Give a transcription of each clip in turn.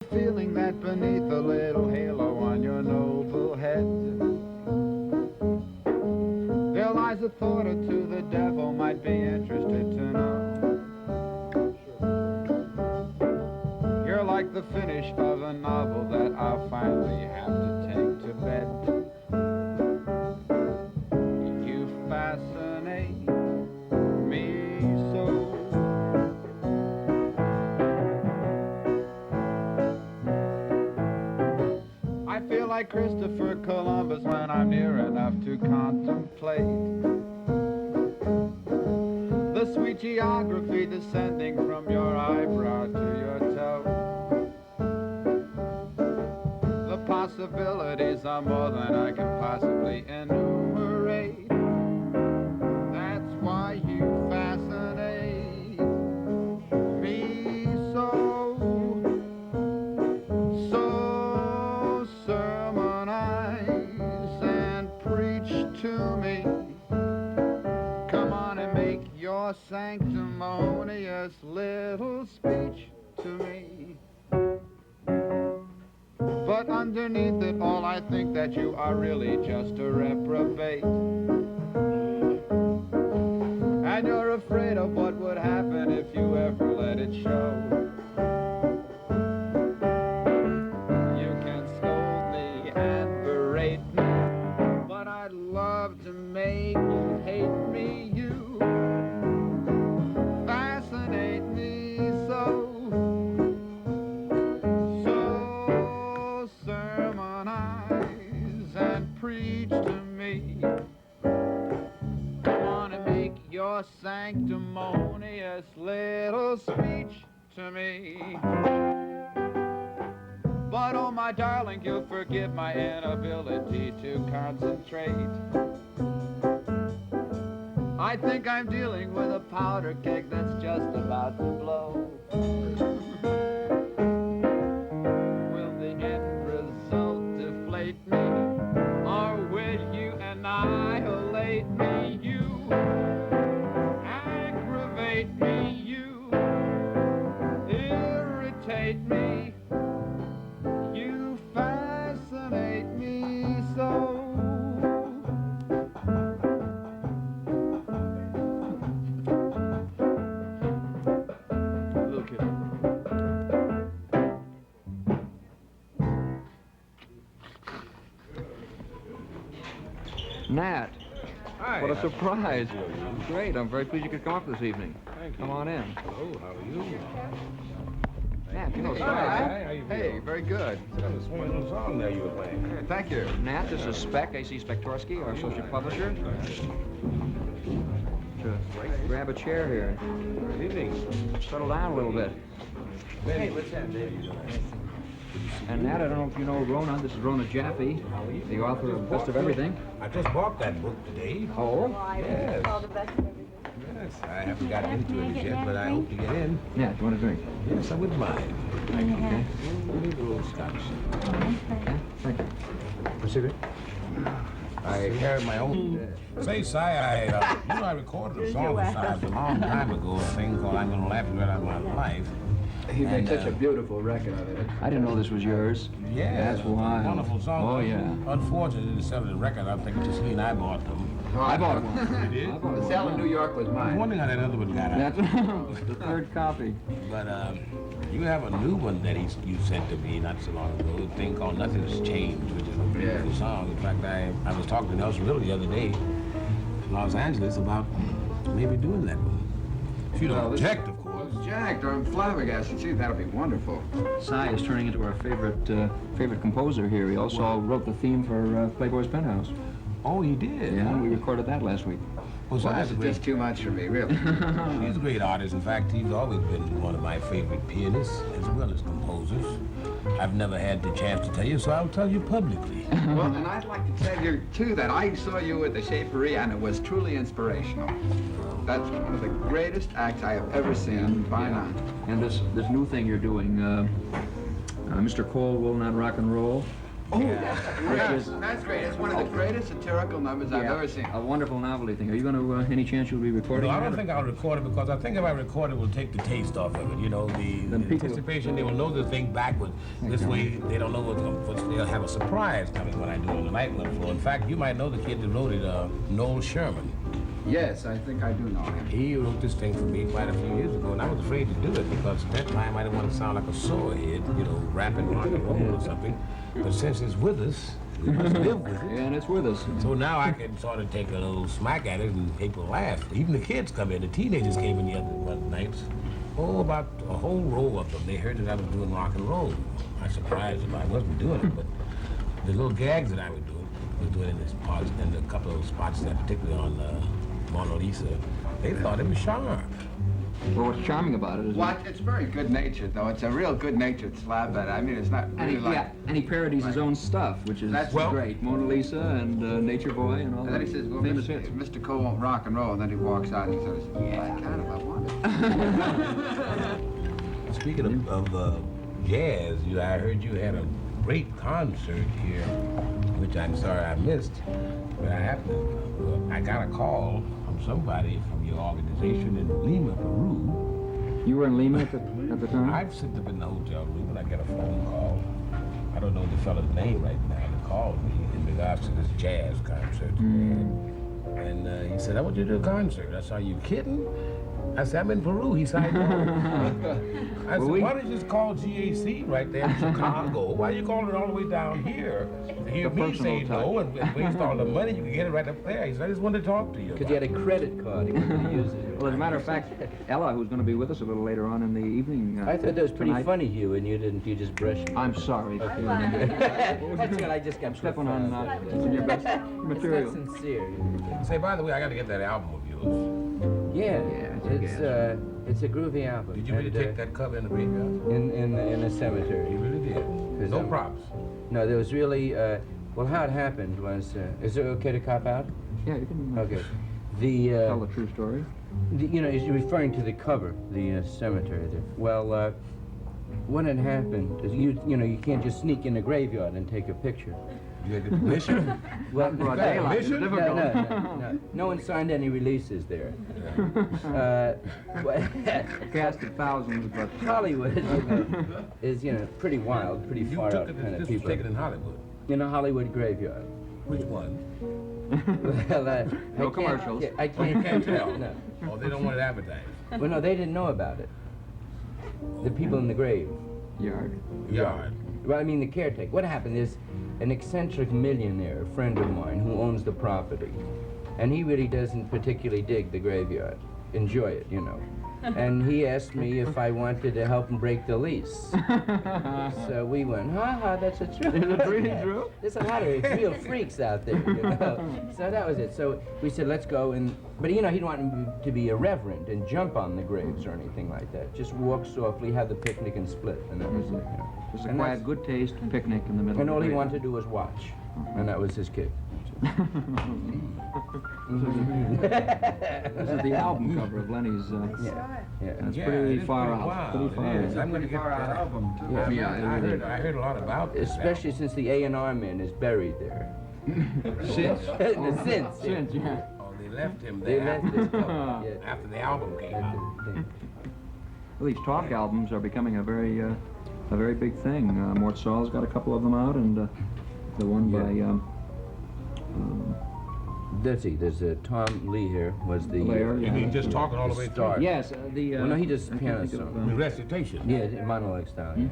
Feeling that beneath the little halo on your noble head, there lies a thought or two the devil might be interested to know. You're like the finish of a novel that I'll finally have to take to bed. You fascinate me so. I feel like Christopher Columbus when I'm near enough to contemplate the sweet geography descending from your eyebrow to your toe. The possibilities are more than I can possibly enumerate. That's why you fascinate me so. So sermonize and preach to me. Come on and make your sanctimonious little speech to me. But underneath it all, I think that you are really just a reprobate. And you're afraid of what would happen if you ever let it show. You can scold me and berate me, but I'd love to make you hate me. You fascinate me so. So sermonize and preach to me. Come on and make your sanctimonious little speech to me. But oh my darling, you'll forgive my inability to concentrate. I think I'm dealing with a powder keg that's just about to blow. Will the end result deflate me, or will you annihilate me? You aggravate me, you irritate me, you fascinate me so. Look at Nat, Hi. what a surprise. Great, I'm very pleased you could come up this evening. Thank you. Come on in. Hello, how are you? Nat, you know Hi. Spec. How you Hey, feeling? very good. That was a swinging little song there you were playing. Thank you. Nat, this is Spec, A.C. Spectorski, our associate publisher. Grab a chair here. Good evening. Settle down a little bit. Hey, what's that, baby? And Nat, I don't know if you know Rona. This is Rona Jaffe, the author of Best of Everything. I just bought that book today. Oh? Yes. All the best of everything. Yes, I haven't gotten into it as yet, but I hope to get in. Nat, you want a drink? Yes, I wouldn't mind. Okay. Maybe a little scotch. Okay, thank you. A cigarette? I carry my own. Say, Si, I recorded a song of Si's a long time ago, a thing called I'm Gonna Laugh You Right Out of My Life. He made And, such a beautiful record of it. I didn't know this was yours. Yeah, That's why. wonderful song. Oh, yeah. Unfortunately, they sell the record. I think just he and I bought them. I bought one. You did? I bought The sale in New York was I was mine. wondering how that other one got out. That's the third copy. But you have a new one that you sent to me not so long ago. A thing called Nothing's Changed, which is a beautiful song. In fact, I was talking to Nelson Riddle the other day in Los Angeles about maybe doing that one. If you don't Well, this- object, of course. Jack, I'm flabbergasted. Gee, that'll be wonderful. Cy is turning into our favorite composer here. He also wrote the theme for Playboy's Penthouse. Oh, he did? Yeah, we recorded that last week. Well, Well, Si's this a is great, just too much for me, really. he's a great artist. In fact, he's always been one of my favorite pianists as well as composers. I've never had the chance to tell you, so I'll tell you publicly. Well, and I'd like to tell you, too, that I saw you at the Shapery, and it was truly inspirational. That's one of the greatest acts I have ever seen, by none. And this new thing you're doing, Mr. Cole Will Not Rock and Roll. Oh, That's great. It's one of the greatest satirical numbers I've ever seen. A wonderful novelty thing. Are you going to, any chance you'll be recording No, I that? don't think I'll record it because I think if I record it, it will take the taste off of it. You know, the anticipation, they will know the thing backwards. This way, they don't know they'll have a surprise coming when I do it on the nightclub floor. In fact, you might know the kid that wrote it, Noel Sherman. Yes, I think I do know him. He wrote this thing for me quite a few years ago, and I was afraid to do it because at that time I didn't want to sound like a sorehead, you know, rapping rock and roll or something. But since it's with us, we must live with it. Yeah, and it's with us. So now I can sort of take a little smack at it and people laugh. Even the kids come in. The teenagers came in the other one nights. Oh, about a whole row of them. They heard that I was doing rock and roll. I was surprised if I wasn't doing it, but the little gags that I was doing in this part, in a couple of spots, that particularly on Mona Lisa, they thought it was sharp. Well, what's charming about it is... It's very good-natured, though. It's a real good-natured slap at it. I mean, it's not really and he parodies his own stuff, which is great. Mona Lisa and Nature Boy and all that. And then he says, well, famous hits. Mr. Cole won't rock and roll, and then he walks out and he says, yeah, kind of, I want it. Speaking of jazz, I heard you had a great concert here, which I'm sorry I missed, but I got a call from somebody from your organization in Lima, Peru. You were in Lima at the time? I've sit up in the hotel room and I get a phone call. I don't know the fellow's name right now. He called me in regards to this jazz concert. And he said, I want you to do a concert. I said, are you kidding? I said, I'm in Peru. He said, I know. I said, why don't you just call GAC right there in Chicago? Why are you calling it all the way down here? To hear me say no and waste all the money, you can get it right up there. He said, I just wanted to talk to you. Because you had a credit card, he wanted to use it. Well, as a matter of fact, Ella, who's going to be with us a little later on in the evening... I thought that was pretty tonight. funny, Hugh, and you didn't, you just brushed me. I'm sorry. That's good, I just got Stepping on your best material. It's not sincere. Say, by the way, I got to get that album of yours. Yeah, it's a groovy album. Did you really take that cover in the graveyard? In a cemetery. You really did. No props. No, there was really, well, how it happened was, is it okay to cop out? Yeah, you can Okay. tell the true story. You know, you're referring to the cover, the cemetery there. Well, what had happened is you know, you can't just sneak in a graveyard and take a picture. You had the permission? Well, Broad daylight. mission? no one signed any releases there. Cast of thousands, but... Hollywood is, you know, pretty wild, pretty You far took out it, kind of this was people. taken in Hollywood. In a Hollywood graveyard. Which one? Well, No commercials. I Oh, you can't tell. No. Oh, they don't want it advertised. Well, no, they didn't know about it. The people in the grave. Yard. Yard. Well, I mean, the caretaker. What happened is an eccentric millionaire, a friend of mine, who owns the property, and he really doesn't particularly dig the graveyard. Enjoy it, you know. And he asked me if I wanted to help him break the lease. So we went, that's a true. Is it really true? There's a lot of real freaks out there, you know. So that was it. So we said, let's go. But you know, he didn't want him to be irreverent and jump on the graves or anything like that. Just walk softly, have the picnic and split, and that was it. You know. Just a quiet, good taste picnic in the middle And of all the he grave. wanted to do was watch, and that was his kick. This is the album cover of Lenny's. Yeah. And it's Yeah, pretty it is far pretty out. wild. Pretty far It is. out. I'm going to get that album too. Yeah. I heard a lot about this. Especially since the A&R man is buried there. Since. Since. Yeah. Oh, they left him They there left this cover, yeah. after the album came out. Well, these talk albums are becoming a very big thing. Mort Saul's got a couple of them out, and the one by Let's see, there's Tom Lee here, was the... Blair, You mean just talking all the way through? Start. yes, the. Well, no, he does I can't piano think of, songs. Recitation. Yeah, monologue style, yeah.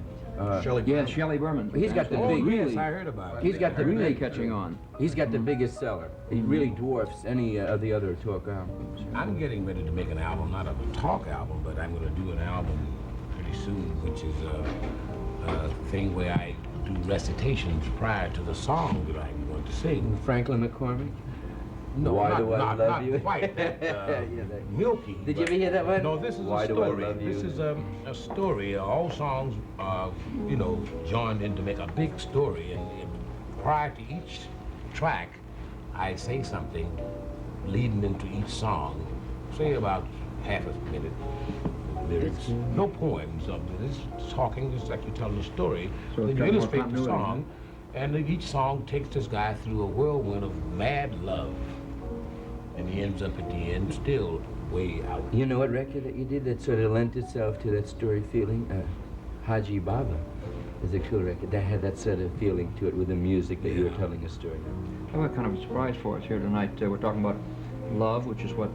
Yeah, Shelley Berman. He's got the Oh, big... yes, I heard about it. He's got the really big... catching on. He's got the biggest seller. He really dwarfs any of the other talk albums. I'm getting ready to make an album, not a talk album, but I'm going to do an album pretty soon, which is a thing where I do recitations prior to the song that I'm going to sing. Franklin McCormick? No, Why not, do I not, love not you? quite that milky. Did you but- ever hear that one? No, this is Why a do I story. love you? This is a story. All songs are, you know, joined in to make a big story. And prior to each track, I say something leading into each song. Say about half a minute lyrics. No poems. It's talking just like you're telling a story. So Then it's you got more illustrate the continuity, song. And each song takes this guy through a whirlwind of mad love. And he ends up at the end still way out. You know what record that you did that sort of lent itself to that story feeling? Haji Baba is a cool record that had that sort of feeling to it with the music that you were telling a story. I have kind of a surprise for us here tonight. We're talking about love, which is what